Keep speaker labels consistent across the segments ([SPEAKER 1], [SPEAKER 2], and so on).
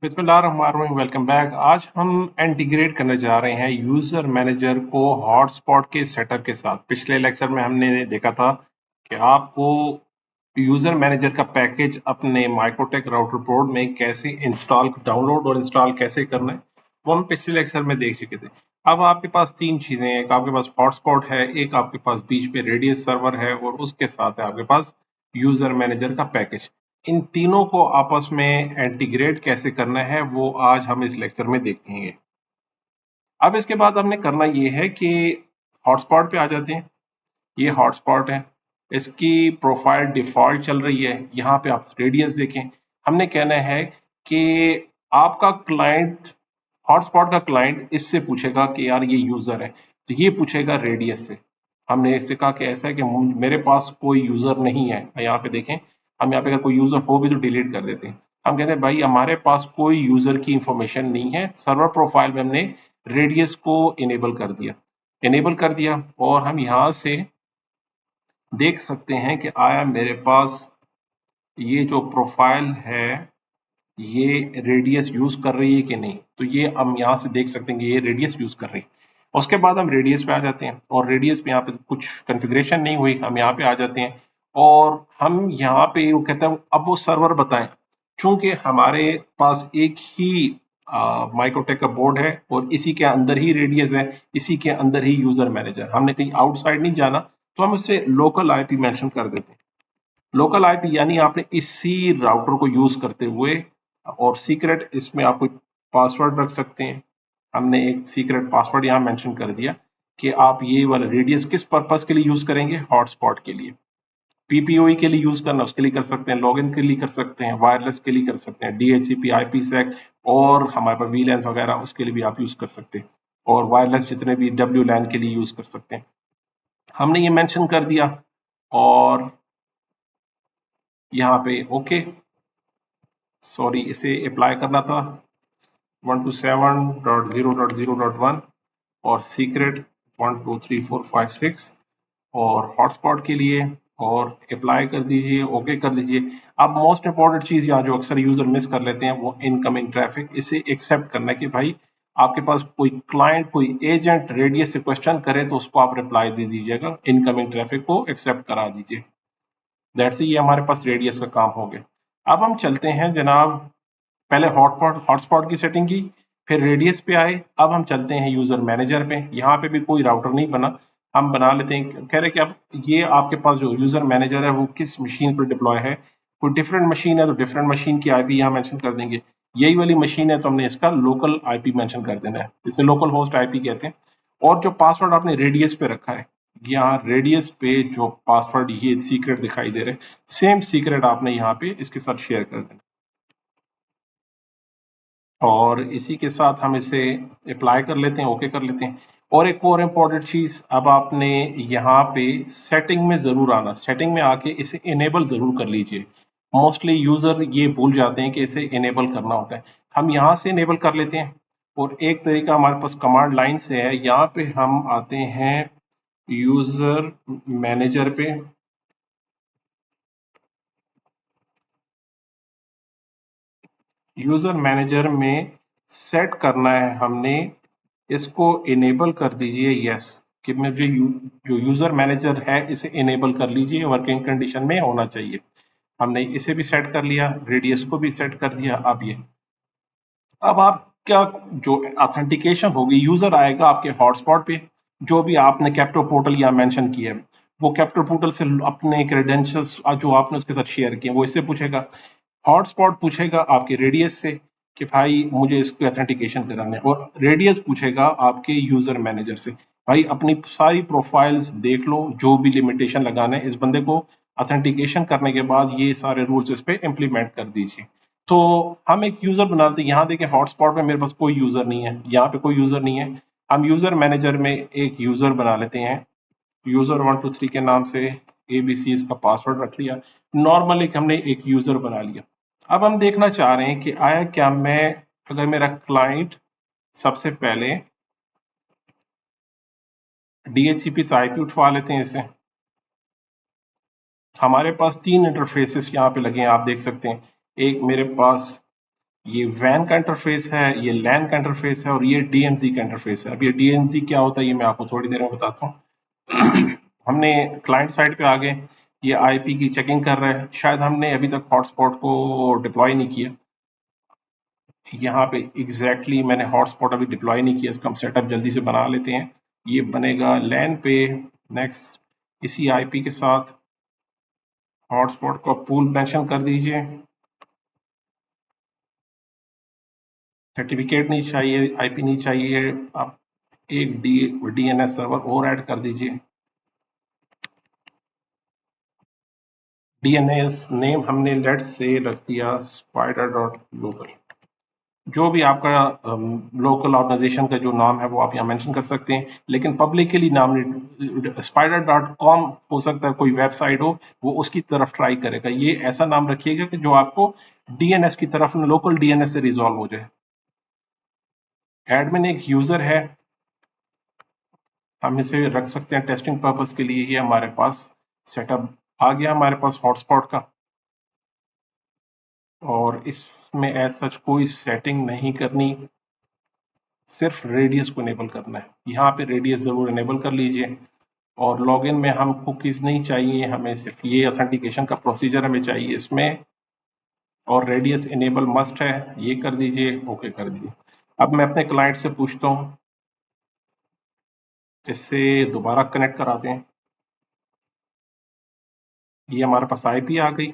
[SPEAKER 1] बिस्मिल्लाहिर्रहमानिर्रहीम, welcome back. आज हम इंटीग्रेट करने जा रहे हैं यूजर मैनेजर को हॉटस्पॉट के सेटअप के साथ। पिछले लेक्चर में हमने देखा था कि आपको यूजर मैनेजर का पैकेज अपने माइक्रोटेक राउटर बोर्ड में कैसे इंस्टॉल डाउनलोड और इंस्टॉल कैसे करना है, वो हम पिछले लेक्चर में देख चुके थे। अब आपके पास तीन चीजें हैं, एक आपके पास हॉटस्पॉट है, एक आपके पास बीच में रेडियस सर्वर है और उसके साथ है आपके पास यूजर मैनेजर का पैकेज। इन तीनों को आपस में इंटीग्रेट कैसे करना है वो आज हम इस लेक्चर में देखेंगे। अब इसके बाद हमने करना ये है कि हॉटस्पॉट पे आ जाते हैं। ये हॉटस्पॉट है, इसकी प्रोफाइल डिफॉल्ट चल रही है। यहाँ पे आप रेडियस देखें। हमने कहना है कि आपका क्लाइंट, हॉटस्पॉट का क्लाइंट इससे पूछेगा कि यार ये यूजर है, तो ये पूछेगा रेडियस से। हमने इससे कहा कि ऐसा है कि मेरे पास कोई यूजर नहीं है। यहाँ पे देखें, हम यहाँ पे अगर कोई यूजर हो भी तो डिलीट कर देते हैं। हम कहते हैं भाई हमारे पास कोई यूजर की इंफॉर्मेशन नहीं है। सर्वर प्रोफाइल में हमने रेडियस को इनेबल कर दिया और हम यहाँ से देख सकते हैं कि आया मेरे पास ये जो प्रोफाइल है ये रेडियस यूज कर रही है कि नहीं। तो ये हम यहाँ से देख सकते हैं कि ये रेडियस यूज कर रही है। उसके बाद हम रेडियस पे आ जाते हैं और रेडियस पे यहाँ पे कुछ कन्फिग्रेशन नहीं हुई, हम यहाँ पे आ जाते हैं और हम यहाँ पे वो कहता है अब वो सर्वर बताएं। चूंकि हमारे पास एक ही माइक्रोटेक का बोर्ड है और इसी के अंदर ही रेडियस है, इसी के अंदर ही यूजर मैनेजर, हमने कहीं आउटसाइड नहीं जाना, तो हम इससे लोकल आईपी मेंशन कर देते हैं। लोकल आईपी यानी आपने इसी राउटर को यूज करते हुए, और सीक्रेट इसमें आप कोई पासवर्ड रख सकते हैं। हमने एक सीक्रेट पासवर्ड यहाँ मेंशन कर दिया कि आप ये वाला रेडियस किस पर्पस के लिए यूज करेंगे, हॉटस्पॉट के लिए। पीपीओई के लिए यूज करना उसके लिए कर सकते हैं, लॉगिन के लिए कर सकते हैं, वायरलेस के लिए कर सकते हैं, डीएचसीपी आईपीसेक और हमारे पास वीलैन वगैरह उसके लिए भी आप यूज कर सकते हैं, और वायरलेस जितने भी डब्ल्यू लैन के लिए यूज कर सकते हैं। हमने ये मेंशन कर दिया और यहाँ पे ओके, सॉरी इसे अप्लाई करना था 127.0.0.1 और सीक्रेट 123456 और हॉटस्पॉट के लिए, और अप्लाई कर दीजिए, ओके कर दीजिए। अब मोस्ट इंपॉर्टेंट चीज यहाँ जो अक्सर यूजर मिस कर लेते हैं वो इनकमिंग ट्रैफिक। इसे एक्सेप्ट करना कि भाई आपके पास कोई क्लाइंट, कोई एजेंट रेडियस से क्वेश्चन करे तो उसको आप रिप्लाई दे दीजिएगा, इनकमिंग ट्रैफिक को एक्सेप्ट करा दीजिए। दैट्स ये हमारे पास रेडियस का काम हो गया। अब हम चलते हैं जनाब, पहले हॉटस्पॉट की सेटिंग की, फिर रेडियस पे आए, अब हम चलते हैं यूजर मैनेजर पे। यहाँ पे भी कोई राउटर नहीं बना, हम बना लेते हैं। कह रहे कि अब ये आपके पास जो यूजर मैनेजर है वो किस मशीन पर डिप्लॉय है। कोई डिफरेंट मशीन है तो डिफरेंट मशीन की आईपी यहाँ मेंशन कर देंगे। यही वाली मशीन है तो हमने इसका लोकल आईपी मेंशन कर देना है, इसे लोकल होस्ट आईपी कहते हैं। और जो पासवर्ड आपने रेडियस पे रखा है, यहाँ रेडियस पे जो पासवर्ड ये सीक्रेट दिखाई दे रहे, सेम सीक्रेट आपने यहाँ पे इसके साथ शेयर कर देना। और इसी के साथ हम इसे अप्लाई कर लेते हैं, ओके कर लेते हैं। और एक और इम्पॉर्टेंट चीज, अब आपने यहाँ पे सेटिंग में जरूर आना, सेटिंग में आके इसे इनेबल जरूर कर लीजिए। मोस्टली यूजर ये भूल जाते हैं कि इसे इनेबल करना होता है। हम यहाँ से इनेबल कर लेते हैं और एक तरीका हमारे पास कमांड लाइन से है। यहाँ पे हम आते हैं यूजर मैनेजर पे, यूजर मैनेजर में सेट करना है हमने, इसको इनेबल कर दीजिए यस, कि मुझे जो यूजर मैनेजर है इसे इनेबल कर लीजिए, वर्किंग कंडीशन में होना चाहिए। हमने इसे भी सेट कर लिया, रेडियस को भी सेट कर दिया। अब आप क्या, जो ऑथेंटिकेशन होगी, यूजर आएगा आपके हॉटस्पॉट पे, जो भी आपने कैप्टो पोर्टल यहाँ मेंशन किया है वो कैप्टो पोर्टल से अपने क्रेडेंशियल्स जो आपने उसके साथ शेयर किए वो इससे पूछेगा। हॉटस्पॉट पूछेगा आपके रेडियस से कि भाई मुझे इसको ऑथेंटिकेशन कराना है, और रेडियस पूछेगा आपके यूजर मैनेजर से भाई अपनी सारी प्रोफाइल्स देख लो, जो भी लिमिटेशन लगाना है इस बंदे को ऑथेंटिकेशन करने के बाद ये सारे रूल्स इस पे इम्प्लीमेंट कर दीजिए। तो हम एक यूजर बनाते हैं। यहाँ देखिए हॉटस्पॉट में मेरे पास कोई यूजर नहीं है, यहाँ पे कोई यूजर नहीं है। हम यूजर मैनेजर में एक यूजर बना लेते हैं, यूजर 123 के नाम से, एबीसी इसका पासवर्ड रख लिया। नॉर्मल एक हमने एक यूजर बना लिया। अब हम देखना चाह रहे हैं कि आया क्या, मैं अगर मेरा क्लाइंट सबसे पहले डीएचसीपी से आईपी उठवा लेते हैं इसे। हमारे पास तीन इंटरफेसेस यहाँ पे लगे हैं, आप देख सकते हैं। एक मेरे पास ये वैन का इंटरफेस है, ये लैन का इंटरफेस है और ये डीएमजी का इंटरफेस है। अब ये डीएमजी क्या होता है ये मैं आपको थोड़ी देर में बताता हूँ। हमने क्लाइंट साइड पे आ गए, ये आईपी की चेकिंग कर रहा है, शायद हमने अभी तक हॉटस्पॉट को डिप्लॉय नहीं किया। यहाँ पे एग्जैक्टली मैंने हॉटस्पॉट अभी डिप्लॉय नहीं किया, इसका हम सेटअप जल्दी से बना लेते हैं। ये बनेगा लैन पे, नेक्स्ट इसी आईपी के साथ हॉटस्पॉट को पूल मेंशन कर दीजिए। सर्टिफिकेट नहीं चाहिए, आईपी नहीं चाहिए, आप एक डीएनएस सर्वर और ऐड कर दीजिए। डीएनएस नेम हमने लेट से रख दिया स्पाइडर डॉट लोकल। जो भी आपका लोकल ऑर्गेनाइजेशन का जो नाम है वो आप यहाँ मेंशन कर सकते हैं, लेकिन पब्लिकली नाम नहीं। स्पाइडर डॉट कॉम हो सकता है कोई वेबसाइट हो, वो उसकी तरफ ट्राई करेगा। ये ऐसा नाम रखिएगा कि जो आपको डीएनएस की तरफ लोकल डीएनएस से रिजॉल्व हो जाए। एडमिन एक यूजर है, हम इसे रख सकते हैं टेस्टिंग पर्पस के लिए। ये हमारे पास सेटअप आ गया हमारे पास हॉटस्पॉट का, और इसमें एज सच कोई सेटिंग नहीं करनी, सिर्फ रेडियस को इनेबल करना है। यहाँ पे रेडियस जरूर इनेबल कर लीजिए। और लॉगिन में हम कुकीज नहीं चाहिए, हमें सिर्फ ये ऑथेंटिकेशन का प्रोसीजर हमें चाहिए इसमें, और रेडियस इनेबल मस्ट है, ये कर दीजिए, ओके कर दीजिए। अब मैं अपने क्लाइंट से पूछता हूँ, इससे दोबारा कनेक्ट कराते हैं। ये हमारे पास आईपी आ गई,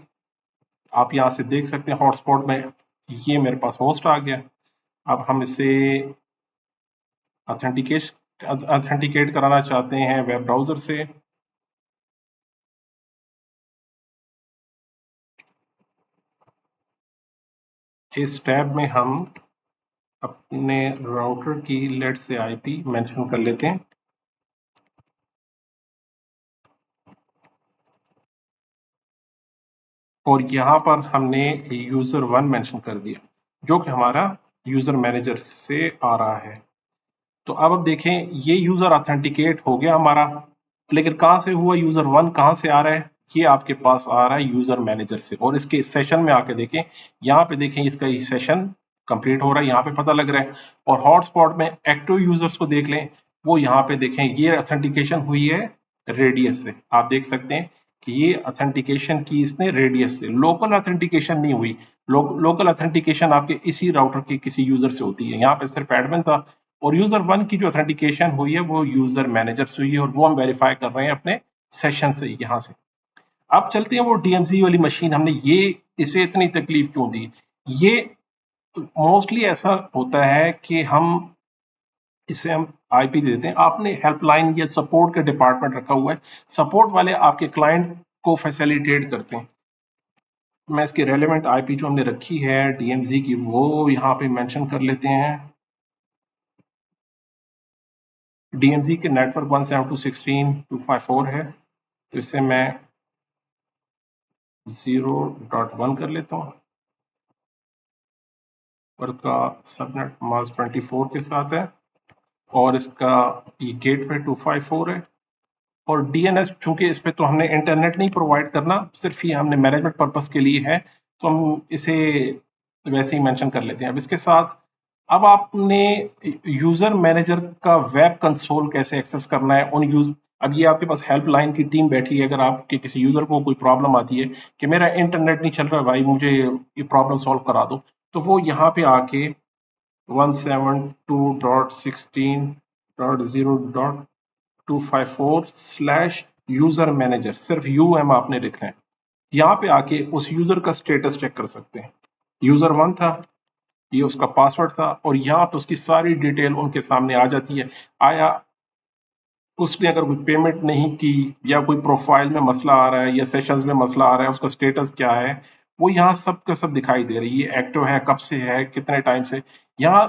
[SPEAKER 1] आप यहाँ से देख सकते हैं हॉटस्पॉट में ये मेरे पास होस्ट आ गया। अब हम इसे ऑथेंटिकेट कराना चाहते हैं वेब ब्राउजर से। इस टैब में हम अपने राउटर की लेट से आईपी मेंशन कर लेते हैं, और यहाँ पर हमने यूजर 1 मेंशन कर दिया जो कि हमारा यूजर मैनेजर से आ रहा है। तो अब देखें ये यूजर ऑथेंटिकेट हो गया हमारा, लेकिन कहाँ से हुआ? यूजर 1 कहाँ से आ रहा है? ये आपके पास आ रहा है यूजर मैनेजर से। और इसके सेशन में आके देखें, यहाँ पे देखें इसका ये सेशन कंप्लीट हो रहा है, यहाँ पे पता लग रहा है। और हॉटस्पॉट में एक्टिव यूजर्स को देख लें, वो यहाँ पे देखें ये ऑथेंटिकेशन हुई है रेडियस से। आप देख सकते हैं कि ये ऑथेंटिकेशन की इसने रेडियस से, लोकल ऑथेंटिकेशन नहीं हुई। लोकल ऑथेंटिकेशन आपके इसी राउटर के किसी यूजर से होती है, यहाँ पे सिर्फ एडमिन था। और यूजर 1 की जो ऑथेंटिकेशन हुई है वो यूजर मैनेजर से हुई है, और वो हम वेरीफाई कर रहे हैं अपने सेशन से यहाँ से। अब चलते हैं वो डीएमसी वाली मशीन, हमने ये इसे इतनी तकलीफ क्यों दी? ये मोस्टली ऐसा होता है कि इसे हम आईपी दे देते हैं, आपने हेल्पलाइन या सपोर्ट का डिपार्टमेंट रखा हुआ है, सपोर्ट वाले आपके क्लाइंट को फैसिलिटेट करते हैं। मैं इसकी रेलेवेंट आईपी जो हमने रखी है डीएमजी की वो यहाँ पे मेंशन कर लेते हैं। डीएमजी के नेटवर्क 172.16.254 है, तो इसे मैं 0.1 कर लेता हूँ, और का सबनेट मास्क 24 के साथ है, और इसका ये गेटवे 254 है। और डीएनएस चूंकि इस पे तो हमने इंटरनेट नहीं प्रोवाइड करना, सिर्फ ये हमने मैनेजमेंट पर्पस के लिए है, तो हम इसे वैसे ही मेंशन कर लेते हैं। अब इसके साथ अब आपने यूजर मैनेजर का वेब कंसोल कैसे एक्सेस करना है उन यूज। अब ये आपके पास हेल्पलाइन की टीम बैठी है, अगर आपके किसी यूजर को कोई प्रॉब्लम आती है कि मेरा इंटरनेट नहीं चल रहा भाई, मुझे ये प्रॉब्लम सॉल्व करा दो, तो वो यहाँ पे आके 172.16.0.254 /यूजर सिर्फ यूएम आपने लिखना है, यहाँ पे आके उस यूजर का स्टेटस चेक कर सकते हैं। यूजर 1 था, ये उसका पासवर्ड था, और यहाँ पे उसकी सारी डिटेल उनके सामने आ जाती है। आया उसने अगर कोई पेमेंट नहीं की, या कोई प्रोफाइल में मसला आ रहा है, या सेशंस में मसला आ रहा है, उसका स्टेटस क्या है, वो यहाँ सब का सब दिखाई दे रही है। एक्टिव है, कब से है, कितने टाइम से। यहाँ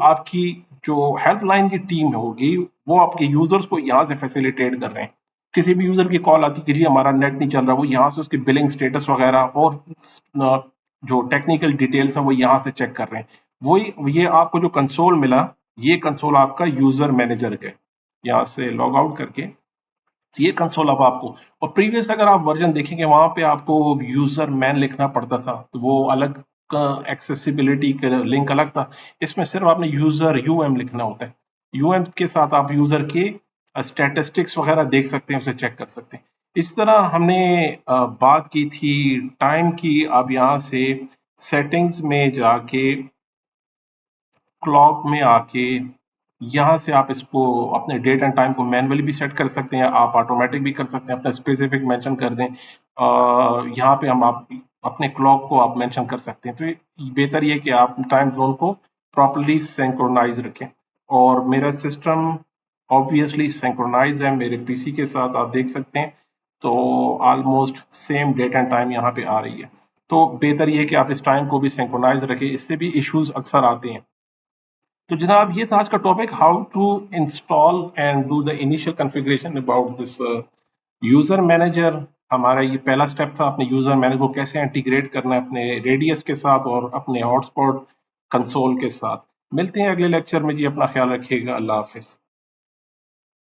[SPEAKER 1] आपकी जो हेल्पलाइन की टीम होगी वो आपके यूजर्स को यहाँ से फैसिलिटेट कर रहे हैं। किसी भी यूजर की कॉल आती है कि जी हमारा नेट नहीं चल रहा, वो यहाँ से उसकी बिलिंग स्टेटस वगैरह और जो टेक्निकल डिटेल्स है वो यहाँ से चेक कर रहे हैं। वही ये आपको जो कंसोल मिला, ये कंसोल आपका यूजर मैनेजर का, यहाँ से लॉग आउट करके ये कंसोल अब आपको। और प्रीवियस अगर आप वर्जन देखेंगे वहां पे आपको यूजर मैन लिखना पड़ता था, तो वो अलग का एक्सेसिबिलिटी का लिंक अलग था। इसमें सिर्फ आपने यूजर यूएम लिखना होता है। यूएम के साथ आप यूजर के स्टैटिस्टिक्स वगैरह देख सकते हैं, उसे चेक कर सकते हैं। इस तरह हमने बात की थी टाइम की। अब यहाँ से सेटिंग्स में जाके क्लॉक में आके यहाँ से आप इसको अपने डेट एंड टाइम को मैन्युअली भी सेट कर सकते हैं, आप ऑटोमेटिक भी कर सकते हैं, अपना स्पेसिफिक मेंशन कर दें। यहाँ पे हम आप अपने क्लॉक को आप मेंशन कर सकते हैं। तो बेहतर ये कि आप टाइम जोन को प्रॉपरली सिंक्रोनाइज रखें। और मेरा सिस्टम ऑब्वियसली सिंक्रोनाइज है मेरे पीसी के साथ, आप देख सकते हैं। तो almost same date and time यहाँ पे आ रही है। तो बेहतर ये कि आप इस टाइम को भी सिंक्रोनाइज रखें, इससे भी इश्यूज अक्सर आते हैं। तो जनाब ये था आज का topic, how to install and do the initial configuration about this user manager. हमारा ये पहला स्टेप था, अपने यूजर मैनेजर को कैसे इंटीग्रेट करना है अपने रेडियस के साथ और अपने हॉटस्पॉट कंसोल के साथ। मिलते हैं अगले लेक्चर में जी, अपना ख्याल रखिएगा, अल्लाह हाफिज।